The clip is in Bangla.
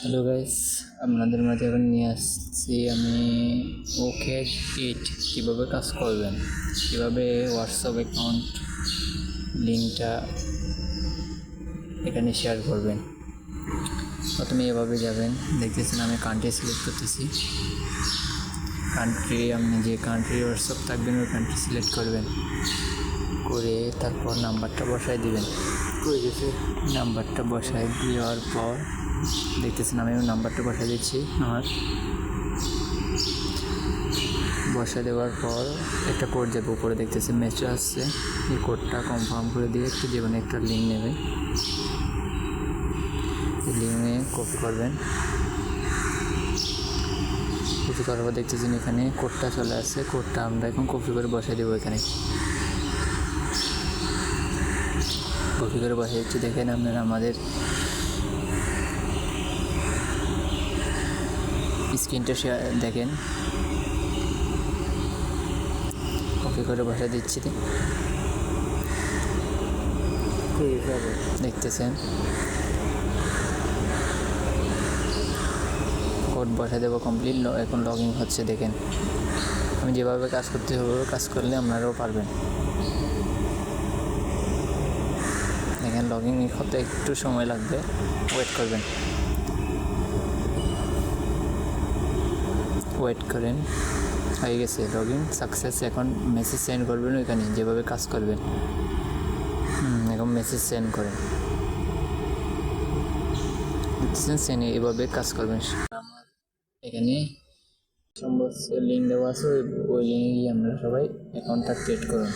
হ্যালো গাইস, আপনাদের মাঝে এখন নিয়ে আসছি আমি ওকে ইট কীভাবে কাজ করবেন, কীভাবে হোয়াটসঅ্যাপ অ্যাকাউন্ট লিঙ্কটা এখানে শেয়ার করবেন। প্রথমে এভাবে যাবেন, দেখতেছেন আমি কান্ট্রি সিলেক্ট করতেছি। কান্ট্রি, আপনি যে কান্ট্রি হোয়াটসঅ্যাপ থাকবেন ওই কান্ট্রি সিলেক্ট করবেন, করে তারপর নাম্বারটা বসায় দিবেন। নাম্বারটা বসায় দেওয়ার পর দেখতেছেন আমি নাম্বারটা বসায় দিচ্ছি। আমার বসায় দেওয়ার পর একটা কোড যাবে, উপরে দেখতেছেন মেসেজ আসছে। এই কোডটা কনফার্ম করে দিয়ে একটু জীবনে একটা লিঙ্ক নেবেন, লিঙ্কে কপি করবেন। কপি করার পর দেখতেছেন এখানে কোডটা চলে আসছে। কোডটা আমরা এখন কপি করে বসাই দেবো। এখানে কপি করে বসাই দিচ্ছি। দেখেন আপনারা আমাদের স্ক্রিনটা দেখেন, কপি করে বসাই দিচ্ছি। দেখতেছেন কোড বসাই দেবো কমপ্লিট। এখন লগ ইন হচ্ছে। দেখেন আমি যেভাবে কাজ করতে হবে কাজ করলে আপনারাও পারবেন। দেখেন লগ ইন হতে একটু সময় লাগবে, ওয়েট করবেন। ওয়েট করেন, হয়ে গেছে লগ ইন সাকসেস। এখন মেসেজ সেন্ড করবেন ওইখানে যেভাবে কাজ করবেন। এখন মেসেজ সেন্ড করেন, সেন্ড এভাবে কাজ করবেন। আমার এখানে লিঙ্ক দেওয়া আছে, ওই লিঙ্কে গিয়ে আমরা সবাই অ্যাকাউন্টটা ক্রিয়েট করুন।